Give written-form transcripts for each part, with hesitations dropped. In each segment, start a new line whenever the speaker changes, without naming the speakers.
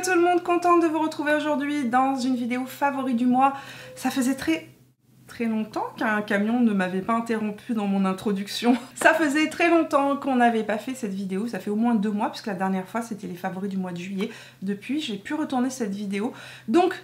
tout le monde, contente de vous retrouver aujourd'hui dans une vidéo favori du mois. Ça faisait très longtemps qu'un camion ne m'avait pas interrompu dans mon introduction. Ça faisait très longtemps qu'on n'avait pas fait cette vidéo, ça fait au moins 2 mois puisque la dernière fois c'était les favoris du mois de juillet. Depuis j'ai pu retourner cette vidéo, donc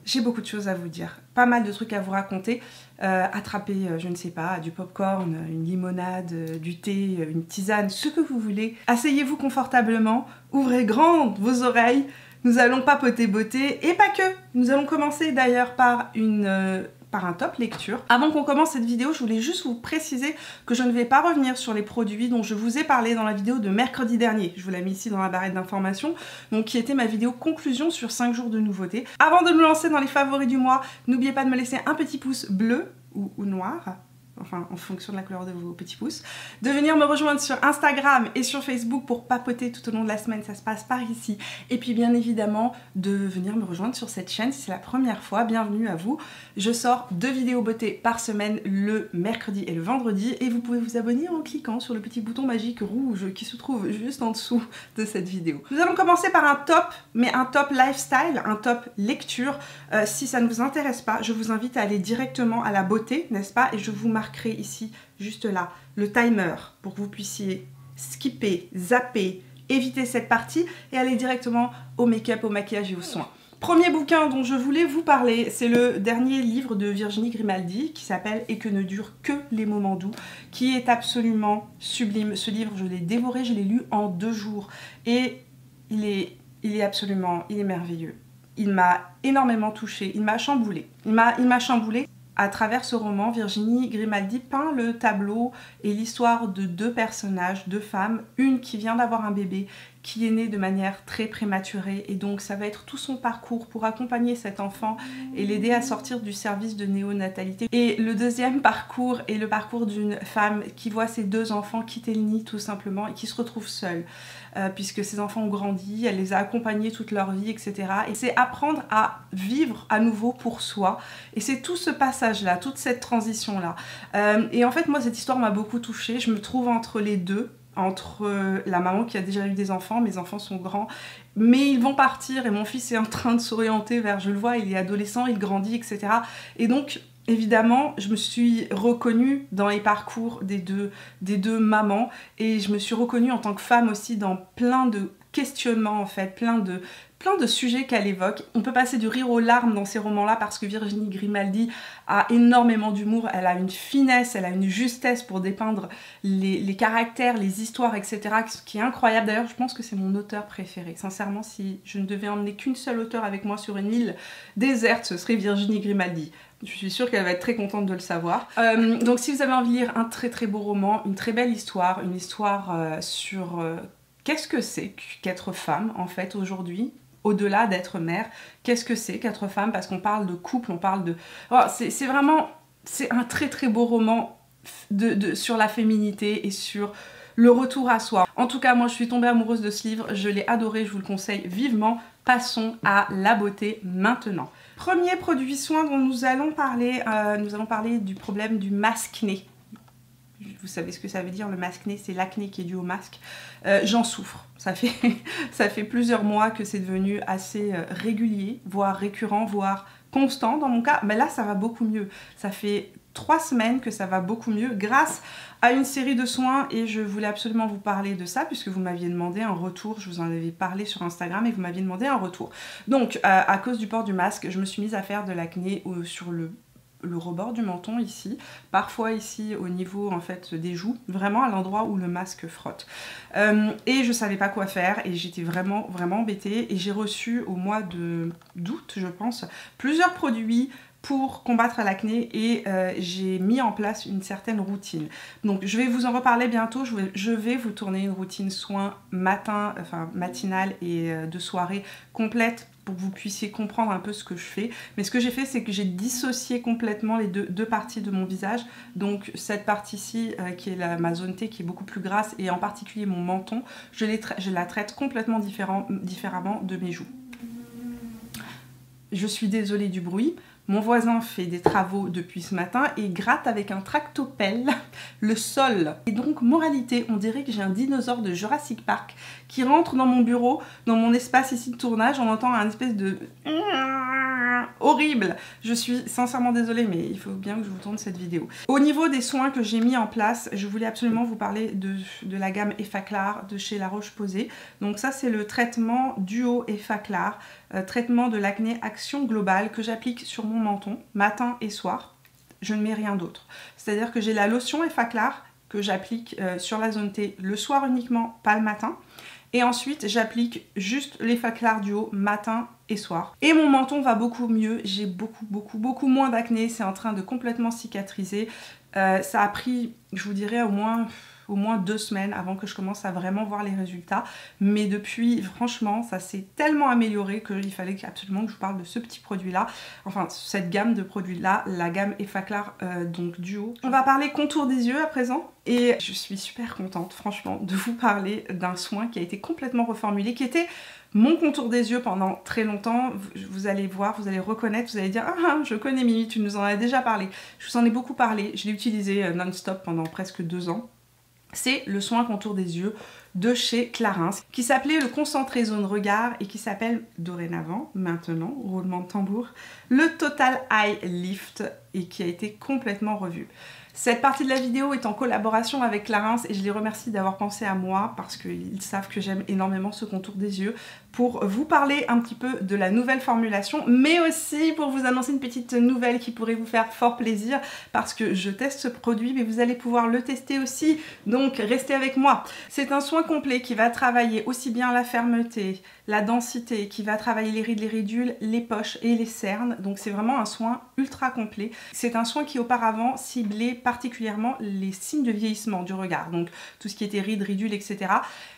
j'ai beaucoup de choses à vous dire, pas mal de trucs à vous raconter. Attrapez, je ne sais pas, du popcorn, une limonade, du thé, une tisane, ce que vous voulez. Asseyez-vous confortablement, ouvrez grandes vos oreilles, nous allons papoter beauté, et pas que. Nous allons commencer d'ailleurs par un top lecture. Avant qu'on commence cette vidéo, je voulais juste vous préciser que je ne vais pas revenir sur les produits dont je vous ai parlé dans la vidéo de mercredi dernier. Je vous l'ai mis ici dans la barrette d'informations, donc qui était ma vidéo conclusion sur 5 jours de nouveautés. Avant de me lancer dans les favoris du mois, n'oubliez pas de me laisser un petit pouce bleu ou noir, enfin en fonction de la couleur de vos petits pouces, de venir me rejoindre sur Instagram et sur Facebook pour papoter tout au long de la semaine, ça se passe par ici, et puis bien évidemment de venir me rejoindre sur cette chaîne si c'est la première fois, bienvenue à vous. Je sors 2 vidéos beauté par semaine le mercredi et le vendredi, et vous pouvez vous abonner en cliquant sur le petit bouton magique rouge qui se trouve juste en dessous de cette vidéo. Nous allons commencer par un top, mais un top lifestyle, un top lecture. Si ça ne vous intéresse pas, je vous invite à aller directement à la beauté, n'est-ce pas, et je vous marquerai ici, juste là, le timer pour que vous puissiez skipper, zapper, éviter cette partie et aller directement au make-up, au maquillage et aux soins. Premier bouquin dont je voulais vous parler, c'est le dernier livre de Virginie Grimaldi qui s'appelle « Et que ne durent que les moments doux », qui est absolument sublime. Ce livre, je l'ai dévoré, je l'ai lu en 2 jours et il est merveilleux. Il m'a énormément touchée, il m'a chamboulée. Il m'a chamboulée. À travers ce roman, Virginie Grimaldi peint le tableau et l'histoire de 2 personnages, 2 femmes, une qui vient d'avoir un bébé, qui est née de manière très prématurée, et donc ça va être tout son parcours pour accompagner cet enfant et l'aider à sortir du service de néonatalité. Et le deuxième parcours est le parcours d'une femme qui voit ses 2 enfants quitter le nid tout simplement et qui se retrouve seule. Puisque ses enfants ont grandi, elle les a accompagnés toute leur vie, etc. Et c'est apprendre à vivre à nouveau pour soi. Et c'est tout ce passage-là, toute cette transition-là. Et en fait, moi, cette histoire m'a beaucoup touchée. Je me trouve entre les deux, entre la maman qui a déjà eu des enfants, mes enfants sont grands, mais ils vont partir et mon fils est en train de s'orienter vers, je le vois, il est adolescent, il grandit, etc. Et donc, évidemment, je me suis reconnue dans les parcours des deux mamans, et je me suis reconnue en tant que femme aussi dans plein de questionnements en fait, plein de sujets qu'elle évoque. On peut passer du rire aux larmes dans ces romans-là parce que Virginie Grimaldi a énormément d'humour, elle a une finesse, elle a une justesse pour dépeindre les caractères, les histoires, etc. qui est incroyable. D'ailleurs, je pense que c'est mon auteur préféré. Sincèrement, si je ne devais emmener qu'une seule auteure avec moi sur une île déserte, ce serait Virginie Grimaldi. Je suis sûre qu'elle va être très contente de le savoir. Donc si vous avez envie de lire un très beau roman, une très belle histoire, une histoire sur qu'est-ce que c'est qu'être femme en fait aujourd'hui, au-delà d'être mère, qu'est-ce que c'est qu'être femme, parce qu'on parle de couple, on parle de... Oh, c'est vraiment... C'est un très beau roman sur la féminité et sur le retour à soi. En tout cas, moi je suis tombée amoureuse de ce livre, je l'ai adoré, je vous le conseille vivement. Passons à la beauté maintenant. Premier produit soin dont nous allons parler du problème du masque-nez. Vous savez ce que ça veut dire, le masque-nez, c'est l'acné qui est dû au masque. J'en souffre. Ça fait plusieurs mois que c'est devenu assez régulier, voire récurrent, voire constant dans mon cas. Mais là, ça va beaucoup mieux. Ça fait 3 semaines que ça va beaucoup mieux grâce à une série de soins, et je voulais absolument vous parler de ça puisque vous m'aviez demandé un retour. Je vous en avais parlé sur Instagram et vous m'aviez demandé un retour. Donc, à cause du port du masque, je me suis mise à faire de l'acné sur le rebord du menton ici, parfois ici au niveau en fait des joues, vraiment à l'endroit où le masque frotte. Et je savais pas quoi faire et j'étais vraiment embêtée, et j'ai reçu au mois d'août, je pense, plusieurs produits pour combattre l'acné, et j'ai mis en place une certaine routine. Donc je vais vous en reparler bientôt, je vais vous tourner une routine soin matinale et de soirée complète pour que vous puissiez comprendre un peu ce que je fais. Mais ce que j'ai fait, c'est que j'ai dissocié complètement les deux parties de mon visage. Donc cette partie-ci, qui est ma zone T, qui est beaucoup plus grasse, et en particulier mon menton, je la traite complètement différemment de mes joues. Je suis désolée du bruit. Mon voisin fait des travaux depuis ce matin et gratte avec un tractopelle le sol. Et donc, moralité, on dirait que j'ai un dinosaure de Jurassic Park qui rentre dans mon bureau, dans mon espace ici de tournage. On entend un espèce de... horrible. Je suis sincèrement désolée, mais il faut bien que je vous tourne cette vidéo. Au niveau des soins que j'ai mis en place, je voulais absolument vous parler de la gamme Effaclar de chez La Roche-Posay. Donc ça, c'est le traitement Duo Effaclar, traitement de l'acné Action Globale que j'applique sur mon menton, matin et soir. Je ne mets rien d'autre. C'est-à-dire que j'ai la lotion Effaclar que j'applique sur la zone T le soir uniquement, pas le matin. Et ensuite, j'applique juste l'Effaclar Duo matin et soir. Et mon menton va beaucoup mieux. J'ai beaucoup moins d'acné. C'est en train de complètement cicatriser. Ça a pris, je vous dirais, au moins 2 semaines avant que je commence à vraiment voir les résultats. Mais depuis, franchement, ça s'est tellement amélioré qu'il fallait absolument que je vous parle de ce petit produit-là. Enfin, cette gamme de produits-là, la gamme Effaclar donc Duo. On va parler contour des yeux à présent. Et je suis super contente, franchement, de vous parler d'un soin qui a été complètement reformulé, qui était mon contour des yeux pendant très longtemps. Vous allez voir, vous allez reconnaître, vous allez dire « Ah, je connais Mimi, tu nous en as déjà parlé ». Je vous en ai beaucoup parlé, je l'ai utilisé non-stop pendant presque 2 ans. C'est le soin contour des yeux de chez Clarins, qui s'appelait le concentré zone regard et qui s'appelle dorénavant, maintenant, roulement de tambour, le Total Eye Lift et qui a été complètement revu. Cette partie de la vidéo est en collaboration avec Clarins et je les remercie d'avoir pensé à moi parce qu'ils savent que j'aime énormément ce contour des yeux pour vous parler un petit peu de la nouvelle formulation, mais aussi pour vous annoncer une petite nouvelle qui pourrait vous faire fort plaisir parce que je teste ce produit mais vous allez pouvoir le tester aussi, donc restez avec moi. C'est un soin complet qui va travailler aussi bien la fermeté, la densité, qui va travailler les rides, les ridules, les poches et les cernes, donc c'est vraiment un soin ultra complet. C'est un soin qui auparavant ciblait particulièrement les signes de vieillissement du regard, donc tout ce qui était rides, ridules, etc.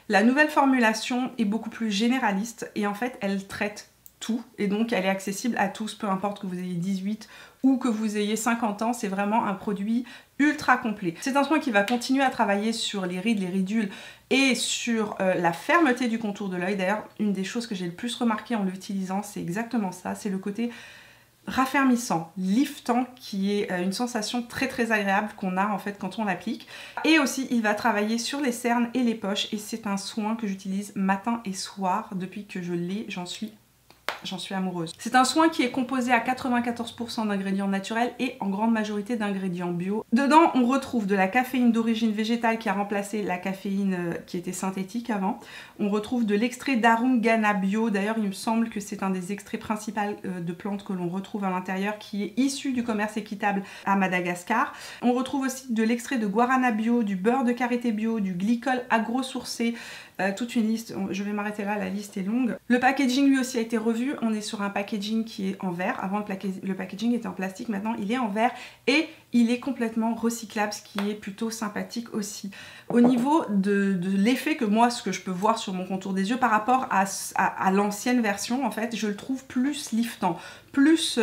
La nouvelle formulation est beaucoup plus généraliste et en fait elle traite tout et donc elle est accessible à tous, peu importe que vous ayez 18 ou que vous ayez 50 ans, c'est vraiment un produit ultra complet. C'est un soin qui va continuer à travailler sur les rides, les ridules et sur la fermeté du contour de l'œil. D'ailleurs, une des choses que j'ai le plus remarqué en l'utilisant, c'est exactement ça, c'est le côté raffermissant, liftant, qui est une sensation très agréable qu'on a en fait quand on l'applique. Et aussi il va travailler sur les cernes et les poches et c'est un soin que j'utilise matin et soir. Depuis que je l'ai, j'en suis amoureuse. C'est un soin qui est composé à 94% d'ingrédients naturels et en grande majorité d'ingrédients bio. Dedans, on retrouve de la caféine d'origine végétale qui a remplacé la caféine qui était synthétique avant. On retrouve de l'extrait d'Arungana bio. D'ailleurs, il me semble que c'est un des extraits principaux de plantes que l'on retrouve à l'intérieur qui est issu du commerce équitable à Madagascar. On retrouve aussi de l'extrait de guarana bio, du beurre de karité bio, du glycol agro-sourcé, toute une liste, je vais m'arrêter là, la liste est longue. Le packaging lui aussi a été revu, on est sur un packaging qui est en verre. Avant le packaging était en plastique, maintenant il est en verre et il est complètement recyclable, ce qui est plutôt sympathique aussi. Au niveau de l'effet que moi, ce que je peux voir sur mon contour des yeux par rapport à l'ancienne version, en fait, je le trouve plus liftant, plus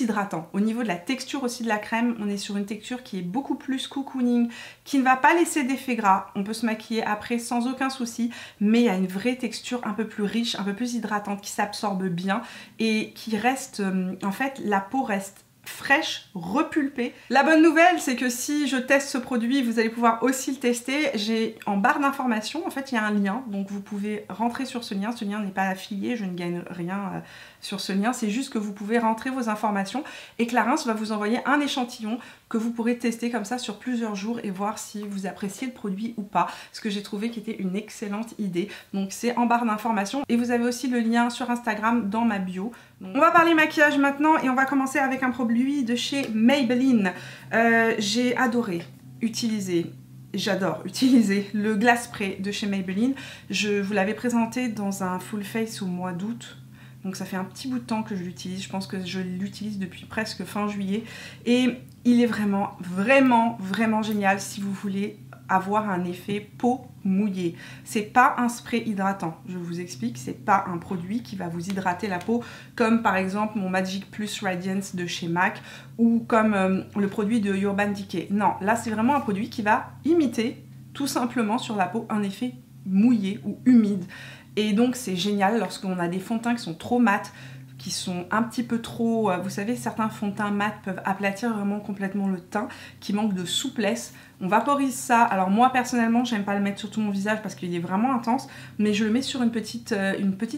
hydratant. Au niveau de la texture aussi de la crème, on est sur une texture qui est beaucoup plus cocooning, qui ne va pas laisser d'effet gras. On peut se maquiller après sans aucun souci, mais il y a une vraie texture un peu plus riche, un peu plus hydratante, qui s'absorbe bien et qui reste, en fait, la peau reste fraîche, repulpée. La bonne nouvelle, c'est que si je teste ce produit, vous allez pouvoir aussi le tester. J'ai en barre d'informations, en fait, il y a un lien, donc vous pouvez rentrer sur ce lien. Ce lien n'est pas affilié, je ne gagne rien sur ce lien, c'est juste que vous pouvez rentrer vos informations et Clarins va vous envoyer un échantillon que vous pourrez tester comme ça sur plusieurs jours et voir si vous appréciez le produit ou pas, ce que j'ai trouvé qui était une excellente idée. Donc c'est en barre d'informations et vous avez aussi le lien sur Instagram dans ma bio. Donc, on va parler maquillage maintenant et on va commencer avec un produit de chez Maybelline. J'ai adoré utiliser, j'adore utiliser le Glass Spray de chez Maybelline. Je vous l'avais présenté dans un full face au mois d'août. Donc ça fait un petit bout de temps que je l'utilise, je pense que je l'utilise depuis presque fin juillet. Et il est vraiment génial si vous voulez avoir un effet peau mouillée. C'est pas un spray hydratant, je vous explique, c'est pas un produit qui va vous hydrater la peau comme par exemple mon Magic Plus Radiance de chez MAC ou comme le produit de Urban Decay. Non, là c'est vraiment un produit qui va imiter tout simplement sur la peau un effet mouillé ou humide. Et donc c'est génial lorsqu'on a des fonds de teint qui sont trop mat, qui sont un petit peu trop... vous savez, certains fonds de teint mat peuvent aplatir vraiment complètement le teint, qui manque de souplesse. On vaporise ça. Alors moi personnellement, j'aime pas le mettre sur tout mon visage parce qu'il est vraiment intense, mais je le mets sur une petite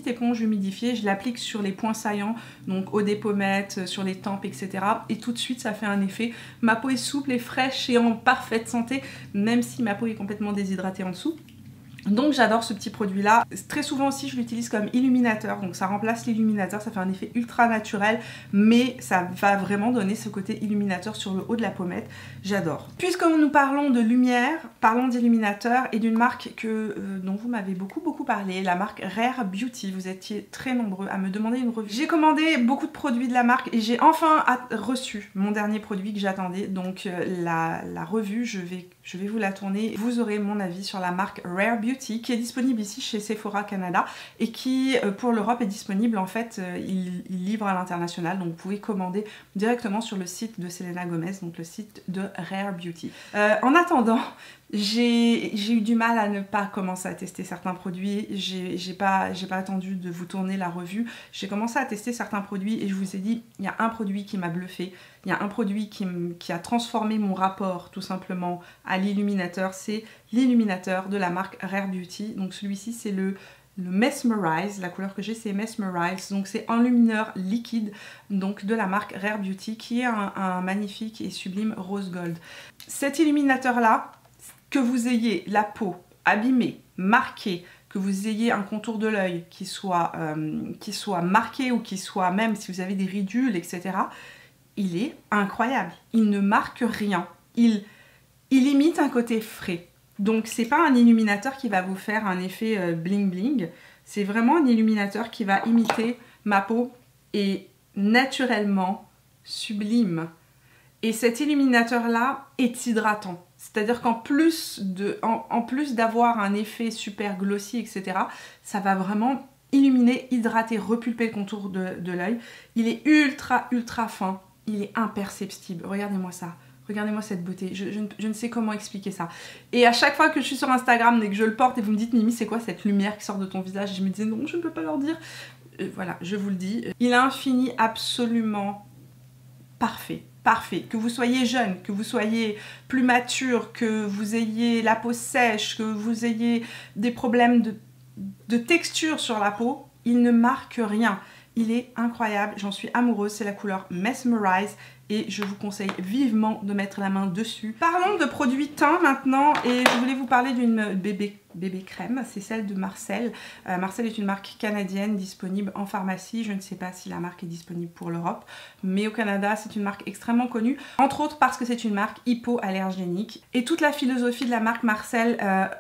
éponge humidifiée, je l'applique sur les points saillants, donc au des pommettes, sur les tempes, etc. Et tout de suite, ça fait un effet. Ma peau est souple et fraîche et en parfaite santé, même si ma peau est complètement déshydratée en dessous. Donc j'adore ce petit produit là. Très souvent aussi je l'utilise comme illuminateur, donc ça remplace l'illuminateur, ça fait un effet ultra naturel, mais ça va vraiment donner ce côté illuminateur sur le haut de la pommette. J'adore. Puisque nous parlons de lumière, parlons d'illuminateur et d'une marque dont vous m'avez beaucoup parlé, la marque Rare Beauty. Vous étiez très nombreux à me demander une revue. J'ai commandé beaucoup de produits de la marque et j'ai enfin reçu mon dernier produit que j'attendais, donc la revue, je vais vous la tourner. Vous aurez mon avis sur la marque Rare Beauty, qui est disponible ici chez Sephora Canada et qui pour l'Europe est disponible, en fait il livre à l'international, donc vous pouvez commander directement sur le site de Selena Gomez, donc le site de Rare Beauty. En attendant, j'ai eu du mal à ne pas commencer à tester certains produits. J'ai pas attendu de vous tourner la revue. J'ai commencé à tester certains produits et je vous ai dit, il y a un produit qui m'a bluffé. Il y a un produit qui a transformé mon rapport tout simplement à l'illuminateur. C'est l'illuminateur de la marque Rare Beauty. Donc celui-ci c'est le Mesmerize, la couleur que j'ai c'est Mesmerize, donc c'est un lumineur liquide donc de la marque Rare Beauty qui est un magnifique et sublime rose gold. Cet illuminateur là, que vous ayez la peau abîmée, marquée, que vous ayez un contour de l'œil qui soit marqué ou qui soit même si vous avez des ridules, etc. Il est incroyable. Il ne marque rien. Il imite un côté frais. Donc c'est pas un illuminateur qui va vous faire un effet bling bling. C'est vraiment un illuminateur qui va imiter ma peau et naturellement sublime. Et cet illuminateur là est hydratant. C'est-à-dire qu'en plus d'avoir un effet super glossy, etc., ça va vraiment illuminer, hydrater, repulper le contour de l'œil. Il est ultra fin, il est imperceptible. Regardez-moi ça, regardez-moi cette beauté, je ne sais comment expliquer ça. Et à chaque fois que je suis sur Instagram et que je le porte et vous me dites « Mimi, c'est quoi cette lumière qui sort de ton visage ?» Je me disais « Non, je ne peux pas leur dire. » Voilà, je vous le dis. Il a un fini absolument parfait. Parfait. Que vous soyez jeune, que vous soyez plus mature, que vous ayez la peau sèche, que vous ayez des problèmes de texture sur la peau, il ne marque rien. Il est incroyable, j'en suis amoureuse, c'est la couleur Mesmerize et je vous conseille vivement de mettre la main dessus. Parlons de produits teint maintenant et je voulais vous parler d'une bébé crème, c'est celle de Marcel. Marcel est une marque canadienne disponible en pharmacie, je ne sais pas si la marque est disponible pour l'Europe, mais au Canada c'est une marque extrêmement connue, entre autres parce que c'est une marque hypoallergénique. Et toute la philosophie de la marque Marcel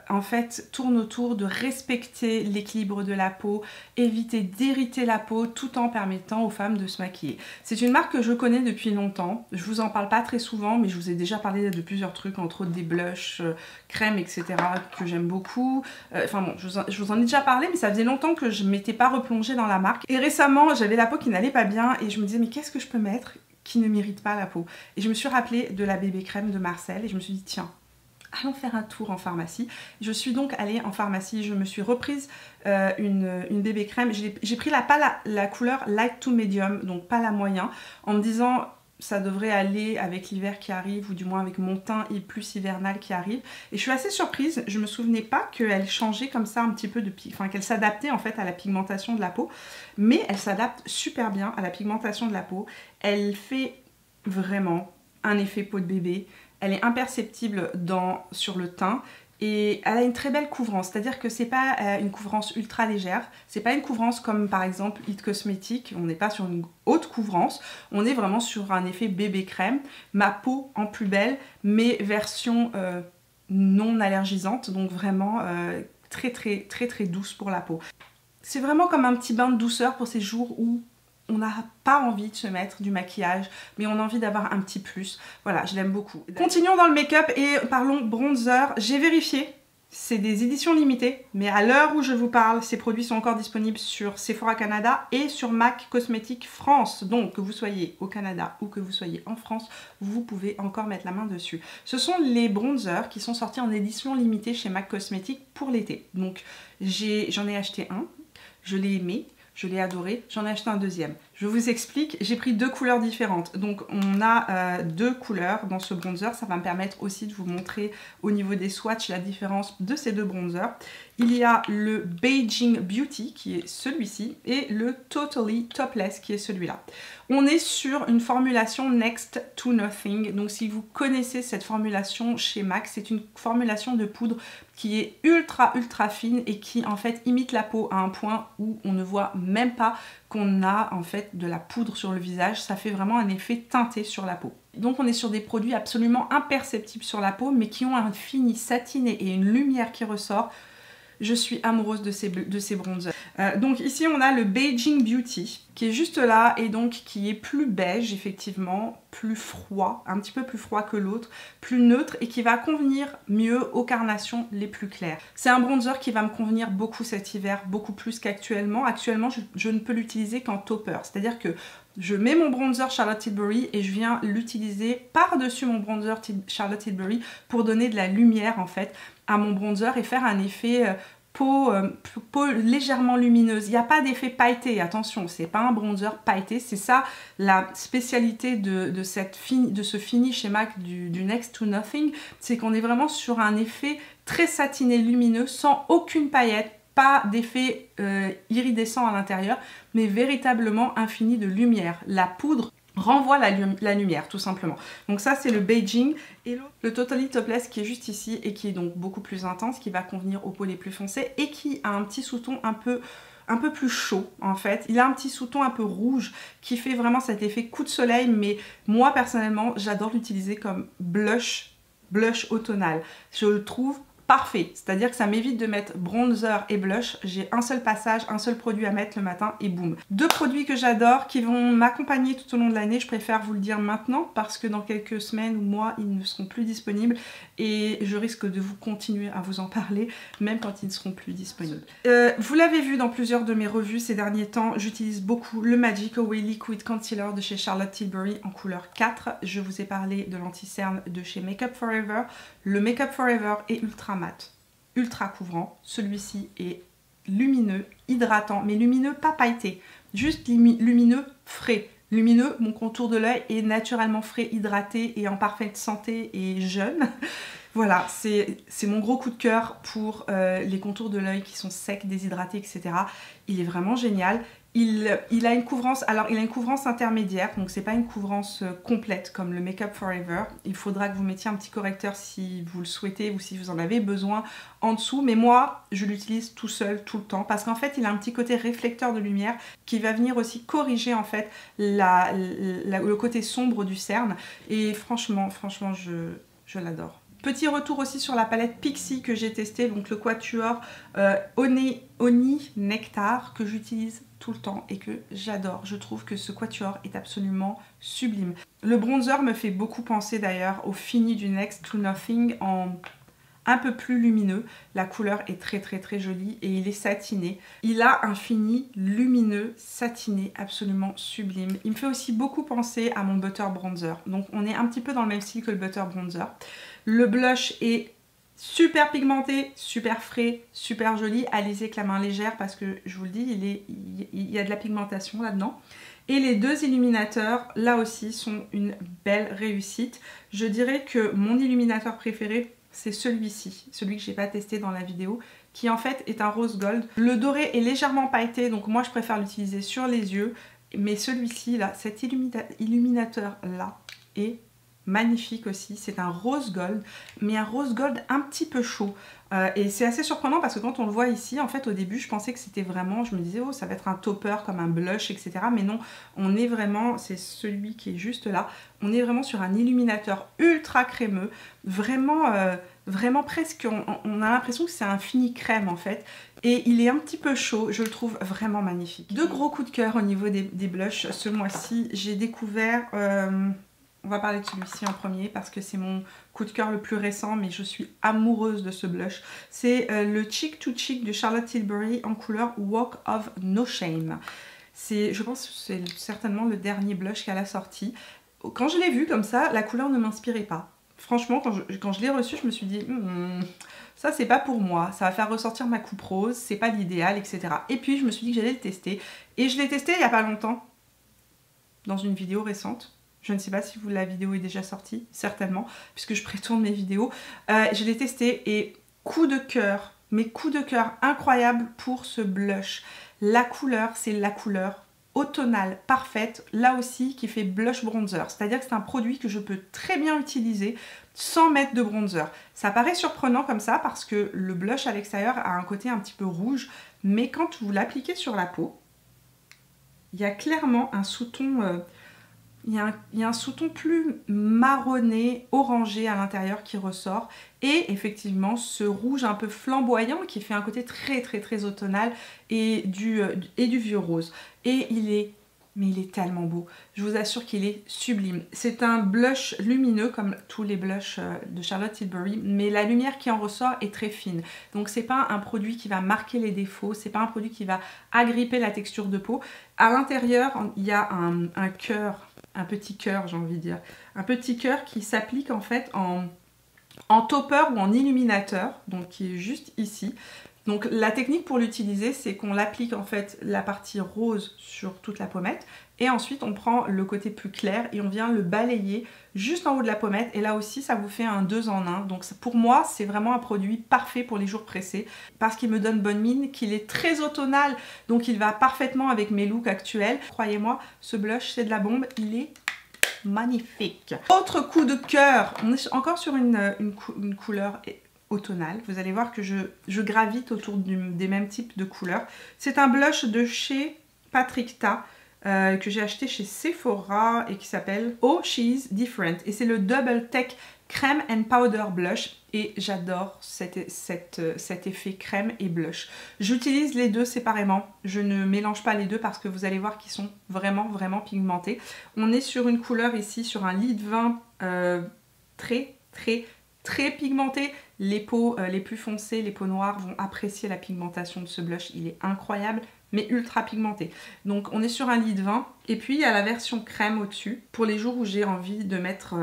en fait tourne autour de respecter l'équilibre de la peau, éviter d'irriter la peau tout en permettant aux femmes de se maquiller. C'est une marque que je connais depuis longtemps, je vous en parle pas très souvent mais je vous ai déjà parlé de plusieurs trucs, entre autres des blushs, crèmes, etc. que j'aime beaucoup. Enfin bon, je vous en ai déjà parlé, mais ça faisait longtemps que je m'étais pas replongée dans la marque. Et récemment, j'avais la peau qui n'allait pas bien et je me disais, mais qu'est-ce que je peux mettre qui ne m'irrite pas la peau? Et je me suis rappelée de la bébé crème de Marcel et je me suis dit, tiens, allons faire un tour en pharmacie. Je suis donc allée en pharmacie, je me suis reprise une bébé crème. J'ai pris la couleur light to medium, donc pas la moyen, en me disant ça devrait aller avec l'hiver qui arrive, ou du moins avec mon teint plus hivernal qui arrive. Et je suis assez surprise, je me souvenais pas qu'elle changeait comme ça un petit peu enfin qu'elle s'adaptait en fait à la pigmentation de la peau, mais elle s'adapte super bien à la pigmentation de la peau. Elle fait vraiment un effet peau de bébé, elle est imperceptible sur le teint. Et elle a une très belle couvrance, c'est-à-dire que c'est pas une couvrance ultra légère, c'est pas une couvrance comme par exemple It Cosmetics, on n'est pas sur une haute couvrance, on est vraiment sur un effet bébé crème, ma peau en plus belle, mais version non allergisante, donc vraiment très douce pour la peau. C'est vraiment comme un petit bain de douceur pour ces jours où on n'a pas envie de se mettre du maquillage, mais on a envie d'avoir un petit plus. Voilà, je l'aime beaucoup. Continuons dans le make-up et parlons bronzer. J'ai vérifié, c'est des éditions limitées, mais à l'heure où je vous parle, ces produits sont encore disponibles sur Sephora Canada et sur MAC Cosmetics France. Donc, que vous soyez au Canada ou que vous soyez en France, vous pouvez encore mettre la main dessus. Ce sont les bronzers qui sont sortis en édition limitée chez MAC Cosmetics pour l'été. Donc, j'en ai acheté un, je l'ai aimé. je l'ai adoré, j'en ai acheté un deuxième. Je vous explique, j'ai pris 2 couleurs différentes. Donc on a 2 couleurs dans ce bronzer, ça va me permettre aussi de vous montrer au niveau des swatchs la différence de ces 2 bronzers. Il y a le Beijing Beauty qui est celui-ci et le Totally Topless qui est celui-là. On est sur une formulation Next to Nothing, donc si vous connaissez cette formulation chez MAC, c'est une formulation de poudre qui est ultra fine et qui en fait imite la peau à un point où on ne voit même pas qu'on a en fait de la poudre sur le visage, ça fait vraiment un effet teinté sur la peau. Donc on est sur des produits absolument imperceptibles sur la peau mais qui ont un fini satiné et une lumière qui ressort. Je suis amoureuse de ces bronzers. Donc ici on a le Beijing Beauty qui est juste là et donc qui est plus beige effectivement, plus froid, un petit peu plus froid que l'autre, plus neutre et qui va convenir mieux aux carnations les plus claires. C'est un bronzer qui va me convenir beaucoup cet hiver, beaucoup plus qu'actuellement. Actuellement je ne peux l'utiliser qu'en topper, c'est-à-dire que je mets mon bronzer Charlotte Tilbury et je viens l'utiliser par-dessus mon bronzer Charlotte Tilbury pour donner de la lumière en fait à mon bronzer et faire un effet peau légèrement lumineuse. Il n'y a pas d'effet pailleté, attention, c'est pas un bronzer pailleté, c'est ça la spécialité de ce fini chez MAC du Next to Nothing, c'est qu'on est vraiment sur un effet très satiné lumineux sans aucune paillette, pas d'effet iridescent à l'intérieur, mais véritablement infini de lumière. La poudre renvoie la lumière tout simplement. Donc ça c'est le Beijing et le Totally Topless qui est juste ici et qui est donc beaucoup plus intense, qui va convenir aux peaux les plus foncées et qui a un petit sous-ton un peu plus chaud en fait. Il a un petit sous-ton un peu rouge qui fait vraiment cet effet coup de soleil, mais moi personnellement j'adore l'utiliser comme blush automnal. Je le trouve parfait, c'est-à-dire que ça m'évite de mettre bronzer et blush, j'ai un seul passage, un seul produit à mettre le matin et boum. 2 produits que j'adore qui vont m'accompagner tout au long de l'année, je préfère vous le dire maintenant parce que dans quelques semaines ou mois ils ne seront plus disponibles et je risque de vous continuer à vous en parler même quand ils ne seront plus disponibles. Vous l'avez vu dans plusieurs de mes revues ces derniers temps, j'utilise beaucoup le Magic Away Liquid Concealer de chez Charlotte Tilbury en couleur 4. Je vous ai parlé de l'anti-cerne de chez Makeup Forever. Le Makeup Forever est ultra mat, ultra couvrant. Celui-ci est lumineux, hydratant, mais lumineux pas pailleté, juste lumineux frais. Lumineux, mon contour de l'œil est naturellement frais, hydraté et en parfaite santé et jeune. Voilà, c'est mon gros coup de cœur pour les contours de l'œil qui sont secs, déshydratés, etc. Il est vraiment génial. Il a une couvrance, alors il a une couvrance intermédiaire, donc c'est pas une couvrance complète comme le Makeup Forever. Il faudra que vous mettiez un petit correcteur si vous le souhaitez ou si vous en avez besoin en dessous. Mais moi, je l'utilise tout seul, tout le temps, parce qu'en fait, il a un petit côté réflecteur de lumière qui va venir aussi corriger en fait le côté sombre du cerne. Et franchement, je l'adore. Petit retour aussi sur la palette Pixi que j'ai testée, donc le Quatuor Oni Nectar que j'utilise tout le temps et que j'adore. Je trouve que ce Quatuor est absolument sublime. Le bronzer me fait beaucoup penser d'ailleurs au fini du Next to Nothing en un peu plus lumineux. La couleur est très jolie et il est satiné. Il a un fini lumineux, satiné, absolument sublime. Il me fait aussi beaucoup penser à mon Butter Bronzer. Donc on est un petit peu dans le même style que le Butter Bronzer. Le blush est super pigmenté, super frais, super joli. Allez-y avec la main légère parce que je vous le dis, il y a de la pigmentation là-dedans. Et les 2 illuminateurs, là aussi, sont une belle réussite. Je dirais que mon illuminateur préféré, c'est celui-ci, celui que j'ai pas testé dans la vidéo, qui en fait est un rose gold. Le doré est légèrement pailleté, donc moi je préfère l'utiliser sur les yeux. Mais celui-ci, là, cet illuminateur-là est magnifique aussi. C'est un rose gold, mais un rose gold un petit peu chaud. Et c'est assez surprenant parce que quand on le voit ici, en fait au début je pensais que c'était vraiment, je me disais oh ça va être un topper comme un blush etc. Mais non, on est vraiment, c'est celui qui est juste là, on est vraiment sur un illuminateur ultra crémeux, vraiment, vraiment presque, on a l'impression que c'est un fini crème en fait. Et il est un petit peu chaud, je le trouve vraiment magnifique. 2 gros coups de cœur au niveau des blushs ce mois-ci. J'ai découvert... on va parler de celui-ci en premier parce que c'est mon coup de cœur le plus récent, mais je suis amoureuse de ce blush. C'est le Cheek to Cheek de Charlotte Tilbury en couleur Walk of No Shame. Je pense que c'est certainement le dernier blush qu'elle a sorti. Quand je l'ai vu comme ça, la couleur ne m'inspirait pas. Franchement, quand je l'ai reçu, je me suis dit, ça c'est pas pour moi, ça va faire ressortir ma coupe rose, c'est pas l'idéal, etc. Et puis je me suis dit que j'allais le tester. Et je l'ai testé il y a pas longtemps, dans une vidéo récente. Je ne sais pas si la vidéo est déjà sortie, certainement, puisque je prétourne mes vidéos. Je l'ai testé et coup de cœur, mais coup de cœur incroyable pour ce blush. La couleur, c'est la couleur automnale parfaite, là aussi qui fait blush bronzer. C'est-à-dire que c'est un produit que je peux très bien utiliser sans mettre de bronzer. Ça paraît surprenant comme ça parce que le blush à l'extérieur a un côté un petit peu rouge, mais quand vous l'appliquez sur la peau, il y a clairement un sous-ton... il y a un sous-ton plus marronné, orangé à l'intérieur qui ressort. Et effectivement, ce rouge un peu flamboyant qui fait un côté très automnal et du vieux rose. Et il est tellement beau. Je vous assure qu'il est sublime. C'est un blush lumineux comme tous les blushs de Charlotte Tilbury, mais la lumière qui en ressort est très fine. Donc c'est pas un produit qui va marquer les défauts, c'est pas un produit qui va agripper la texture de peau. À l'intérieur, il y a un cœur, un petit cœur j'ai envie de dire, un petit cœur qui s'applique en fait en topper ou en illuminateur, donc qui est juste ici. Donc la technique pour l'utiliser, c'est qu'on l'applique en fait la partie rose sur toute la pommette et ensuite on prend le côté plus clair et on vient le balayer juste en haut de la pommette et là aussi ça vous fait un 2 en 1. Donc pour moi c'est vraiment un produit parfait pour les jours pressés parce qu'il me donne bonne mine, qu'il est très automnal, donc il va parfaitement avec mes looks actuels. Croyez-moi, ce blush c'est de la bombe, il est magnifique. Autre coup de cœur, on est encore sur une couleur automnale. Vous allez voir que je gravite autour des mêmes types de couleurs. C'est un blush de chez Patrick Ta que j'ai acheté chez Sephora et qui s'appelle Oh She's Different. Et c'est le Double Tech Crème and Powder Blush et j'adore cet effet crème et blush. J'utilise les deux séparément, je ne mélange pas les deux parce que vous allez voir qu'ils sont vraiment pigmentés. On est sur une couleur ici, sur un lit de vin très pigmenté. Les peaux les plus foncées, les peaux noires vont apprécier la pigmentation de ce blush, il est incroyable mais ultra pigmenté. Donc on est sur un lit de vin et puis il y a la version crème au-dessus pour les jours où j'ai envie de mettre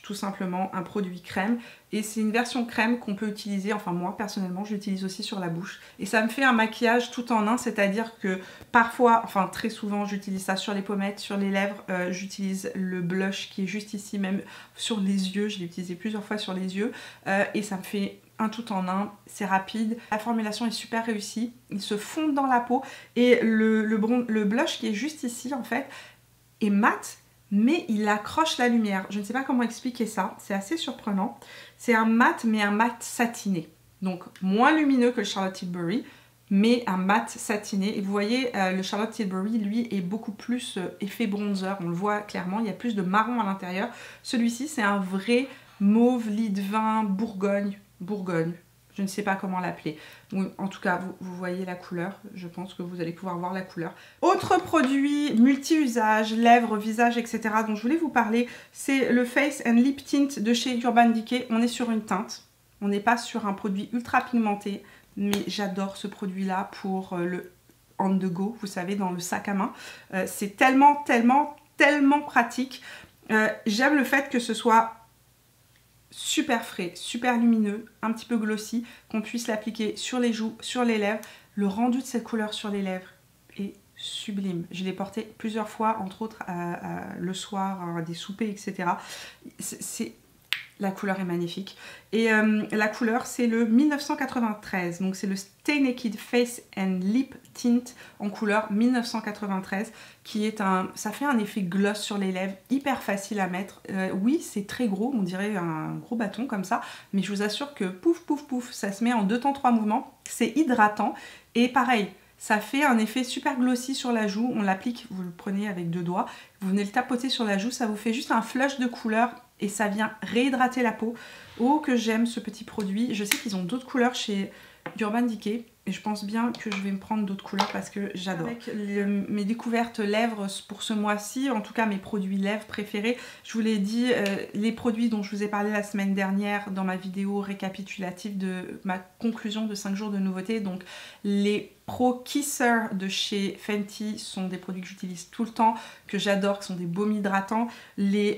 tout simplement un produit crème et c'est une version crème qu'on peut utiliser, enfin moi personnellement je l'utilise aussi sur la bouche et ça me fait un maquillage tout en un, c'est-à-dire que parfois, enfin très souvent j'utilise ça sur les pommettes, sur les lèvres, j'utilise le blush qui est juste ici, même sur les yeux, je l'ai utilisé plusieurs fois sur les yeux et ça me fait un tout en un, c'est rapide, la formulation est super réussie, il se fond dans la peau et le blush qui est juste ici en fait est mat mais il accroche la lumière. Je ne sais pas comment expliquer ça, c'est assez surprenant. C'est un mat mais un mat satiné, donc moins lumineux que le Charlotte Tilbury mais un mat satiné et vous voyez le Charlotte Tilbury lui est beaucoup plus effet bronzer, on le voit clairement, il y a plus de marron à l'intérieur. Celui-ci c'est un vrai mauve lit de vin Bourgogne, je ne sais pas comment l'appeler. En tout cas, vous voyez la couleur, je pense que vous allez pouvoir voir la couleur. Autre produit multi-usage, lèvres, visage, etc. dont je voulais vous parler, c'est le Face and Lip Tint de chez Urban Decay. On est sur une teinte, on n'est pas sur un produit ultra pigmenté, mais j'adore ce produit-là pour le on the go, vous savez, dans le sac à main. C'est tellement pratique. J'aime le fait que ce soit super frais, super lumineux, un petit peu glossy, qu'on puisse l'appliquer sur les joues, sur les lèvres. Le rendu de cette couleur sur les lèvres est sublime. Je l'ai porté plusieurs fois, entre autres le soir, à des soupers, etc. La couleur est magnifique. Et la couleur, c'est le 1993. Donc c'est le Stay Naked Face and Lip Tint en couleur 1993 qui est ça fait un effet gloss sur les lèvres, hyper facile à mettre. Oui, c'est très gros, on dirait un gros bâton comme ça, mais je vous assure que pouf, pouf, pouf, ça se met en 2 temps 3 mouvements. C'est hydratant et pareil, ça fait un effet super glossy sur la joue. On l'applique, vous le prenez avec 2 doigts, vous venez le tapoter sur la joue, ça vous fait juste un flush de couleur et ça vient réhydrater la peau. Oh que j'aime ce petit produit. Je sais qu'ils ont d'autres couleurs chez Urban Decay et je pense bien que je vais me prendre d'autres couleurs parce que j'adore. Avec mes découvertes lèvres pour ce mois-ci, en tout cas mes produits lèvres préférés, je vous l'ai dit, les produits dont je vous ai parlé la semaine dernière dans ma vidéo récapitulative de ma conclusion de 5 jours de nouveautés, donc les Pro Kisser de chez Fenty sont des produits que j'utilise tout le temps, que j'adore, qui sont des baumes hydratants. Les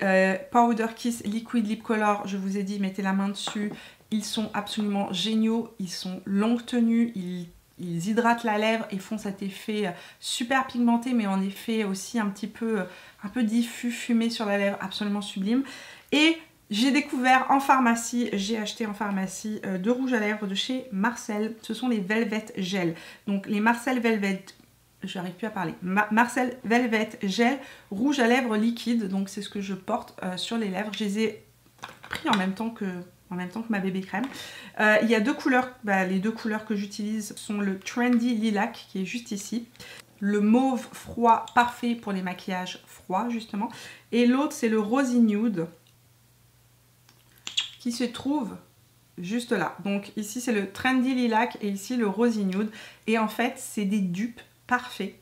Powder Kiss Liquid Lip Color, je vous ai dit, mettez la main dessus. Ils sont absolument géniaux, ils sont longue tenue, ils hydratent la lèvre et font cet effet super pigmenté, mais en effet aussi un peu diffus, fumé sur la lèvre, absolument sublime. Et j'ai découvert en pharmacie, j'ai acheté en pharmacie deux rouges à lèvres de chez Marcel. Ce sont les Velvet Gel. Donc les Marcel Velvet, j'arrive plus à parler, Marcel Velvet Gel rouge à lèvres liquide. Donc c'est ce que je porte sur les lèvres. Je les ai pris en même temps que ma bébé crème. Il y a deux couleurs, les deux couleurs que j'utilise sont le Trendy Lilac qui est juste ici. Le mauve froid parfait pour les maquillages froids justement. Et l'autre c'est le Rosy Nude qui se trouve juste là. Donc ici c'est le Trendy Lilac et ici le Rosy Nude. Et en fait c'est des dupes parfaits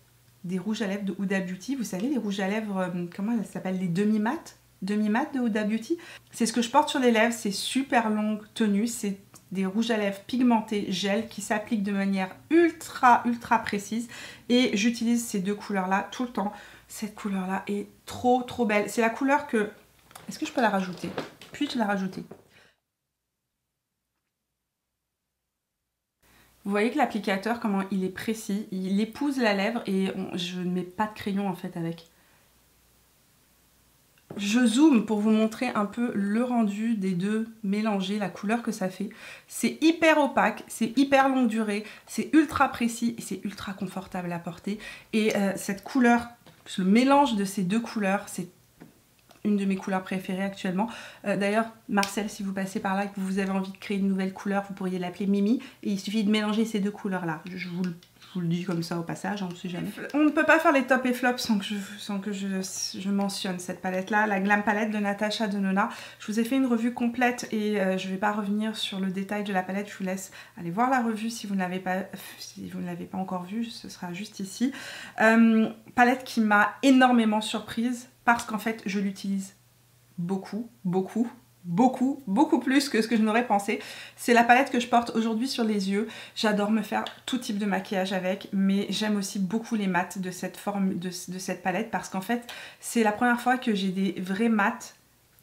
des rouges à lèvres de Huda Beauty. Vous savez les rouges à lèvres, comment elles s'appellent, les demi-mat de Huda Beauty. C'est ce que je porte sur les lèvres, c'est super longue tenue, c'est des rouges à lèvres pigmentés gel qui s'appliquent de manière ultra précise et j'utilise ces deux couleurs là tout le temps. Cette couleur là est trop belle. C'est la couleur que... Est-ce que je peux la rajouter? Puis-je la rajouter? Vous voyez que l'applicateur, comment il est précis, il épouse la lèvre et je ne mets pas de crayon en fait avec. Je zoome pour vous montrer un peu le rendu des deux mélangés, la couleur que ça fait. C'est hyper opaque, c'est hyper longue durée, c'est ultra précis et c'est ultra confortable à porter. Et cette couleur, le mélange de ces deux couleurs, c'est une de mes couleurs préférées actuellement. D'ailleurs, Marcel, si vous passez par là et que vous avez envie de créer une nouvelle couleur, vous pourriez l'appeler Mimi. Et il suffit de mélanger ces deux couleurs-là. Je vous le dis comme ça au passage, on ne sait jamais. On ne peut pas faire les tops et flops sans que je mentionne cette palette-là, la Glam Palette de Natasha Denona. Je vous ai fait une revue complète et je ne vais pas revenir sur le détail de la palette. Je vous laisse aller voir la revue si vous ne l'avez pas encore vue, ce sera juste ici. Palette qui m'a énormément surprise parce qu'en fait, je l'utilise beaucoup plus que ce que je n'aurais pensé. C'est la palette que je porte aujourd'hui sur les yeux. J'adore me faire tout type de maquillage avec, mais j'aime aussi beaucoup les mats de cette palette parce qu'en fait, c'est la première fois que j'ai des vrais mats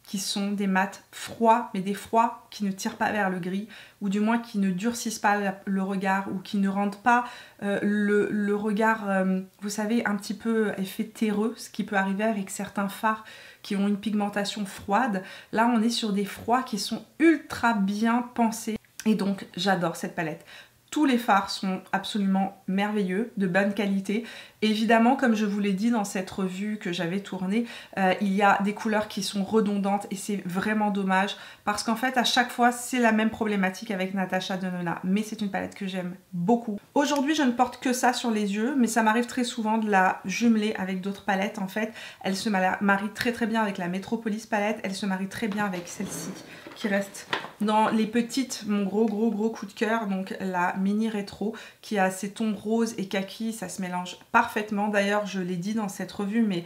qui sont des mats froids, mais des froids qui ne tirent pas vers le gris, ou du moins qui ne durcissent pas le regard, ou qui ne rendent pas le regard, vous savez, un petit peu effet terreux, ce qui peut arriver avec certains fards qui ont une pigmentation froide. Là, on est sur des froids qui sont ultra bien pensés, et donc j'adore cette palette. Tous les fards sont absolument merveilleux, de bonne qualité. Évidemment, comme je vous l'ai dit dans cette revue que j'avais tournée, il y a des couleurs qui sont redondantes et c'est vraiment dommage parce qu'en fait, à chaque fois, c'est la même problématique avec Natasha Denona. Mais c'est une palette que j'aime beaucoup. Aujourd'hui, je ne porte que ça sur les yeux, mais ça m'arrive très souvent de la jumeler avec d'autres palettes. En fait, elle se marie très bien avec la Metropolis palette. Elle se marie très bien avec celle-ci qui reste dans les petites, mon gros coup de cœur, donc la mini rétro qui a ces tons roses et kaki, ça se mélange parfaitement. D'ailleurs, je l'ai dit dans cette revue, mais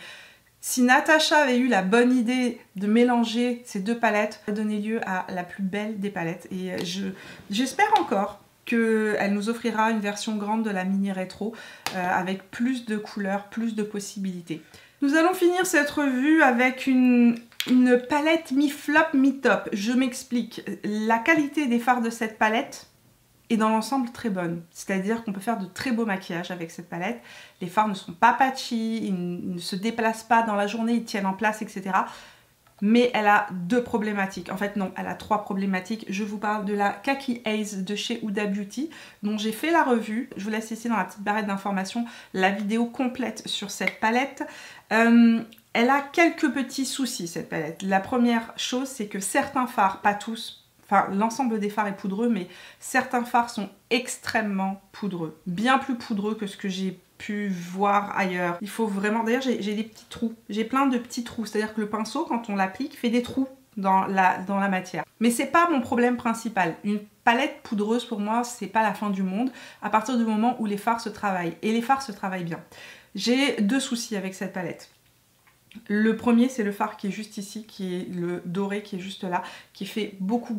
si Natasha avait eu la bonne idée de mélanger ces deux palettes, ça a donné lieu à la plus belle des palettes. Et j'espère encore qu'elle nous offrira une version grande de la mini rétro avec plus de couleurs, plus de possibilités. Nous allons finir cette revue avec une palette mi-flop, mi-top. Je m'explique. La qualité des fards de cette palette est dans l'ensemble très bonne. C'est-à-dire qu'on peut faire de très beaux maquillages avec cette palette. Les fards ne sont pas patchy, ils ne se déplacent pas dans la journée, ils tiennent en place, etc. Mais elle a deux problématiques. En fait, non, elle a trois problématiques. Je vous parle de la Kaki Haze de chez Huda Beauty, dont j'ai fait la revue. Je vous laisse ici dans la petite barrette d'informations la vidéo complète sur cette palette. Elle a quelques petits soucis, cette palette. La première chose, c'est que certains fards, pas tous, enfin l'ensemble des fards est poudreux, mais certains fards sont extrêmement poudreux. Bien plus poudreux que ce que j'ai pu voir ailleurs. Il faut vraiment... D'ailleurs, j'ai des petits trous. J'ai plein de petits trous. C'est-à-dire que le pinceau, quand on l'applique, fait des trous dans la matière. Mais c'est pas mon problème principal. Une palette poudreuse, pour moi, c'est pas la fin du monde à partir du moment où les fards se travaillent. Et les fards se travaillent bien. J'ai deux soucis avec cette palette. Le premier, c'est le fard qui est juste ici, qui est le doré qui est juste là, qui fait beaucoup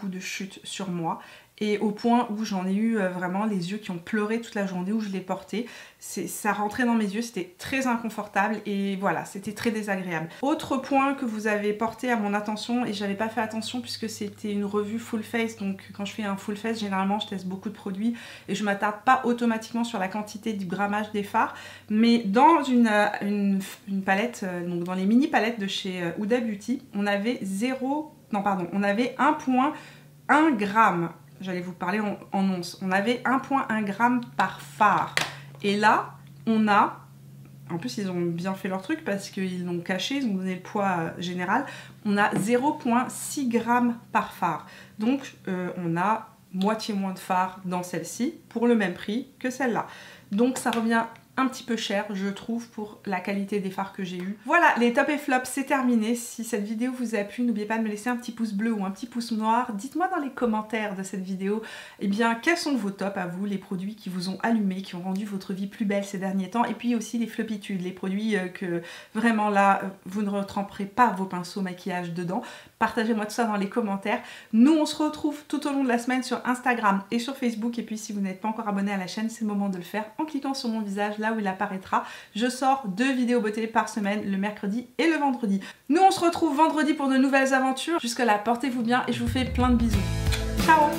de chutes sur moi. et au point où j'en ai eu vraiment les yeux qui ont pleuré toute la journée où je l'ai porté. Ça rentrait dans mes yeux, c'était très inconfortable et voilà, c'était très désagréable. Autre point que vous avez porté à mon attention et j'avais pas fait attention puisque c'était une revue full face, donc quand je fais un full face, généralement je teste beaucoup de produits et je m'attarde pas automatiquement sur la quantité du grammage des fards, mais dans une palette, donc dans les mini palettes de chez Huda Beauty, on avait 1,1 gramme. J'allais vous parler en onces. On avait 1,1 gramme par fard. Et là, on a... En plus, ils ont bien fait leur truc parce qu'ils l'ont caché, ils ont donné le poids général. On a 0,6 grammes par fard. Donc, on a moitié moins de fard dans celle-ci pour le même prix que celle-là. Donc, ça revient un petit peu cher, je trouve, pour la qualité des fards que j'ai eu. Voilà, les top et flops, c'est terminé. Si cette vidéo vous a plu, n'oubliez pas de me laisser un petit pouce bleu ou un petit pouce noir. Dites-moi dans les commentaires de cette vidéo, eh bien, quels sont vos tops à vous, les produits qui vous ont allumé, qui ont rendu votre vie plus belle ces derniers temps, et puis aussi les flopitudes, les produits que vraiment là, vous ne retremperez pas vos pinceaux maquillage dedans. Partagez-moi tout ça dans les commentaires. Nous, on se retrouve tout au long de la semaine sur Instagram et sur Facebook. Et puis, si vous n'êtes pas encore abonné à la chaîne, c'est le moment de le faire en cliquant sur mon visage, là où il apparaîtra. Je sors 2 vidéos beauté par semaine, le mercredi et le vendredi. Nous, on se retrouve vendredi pour de nouvelles aventures. Jusque-là, portez-vous bien et je vous fais plein de bisous. Ciao!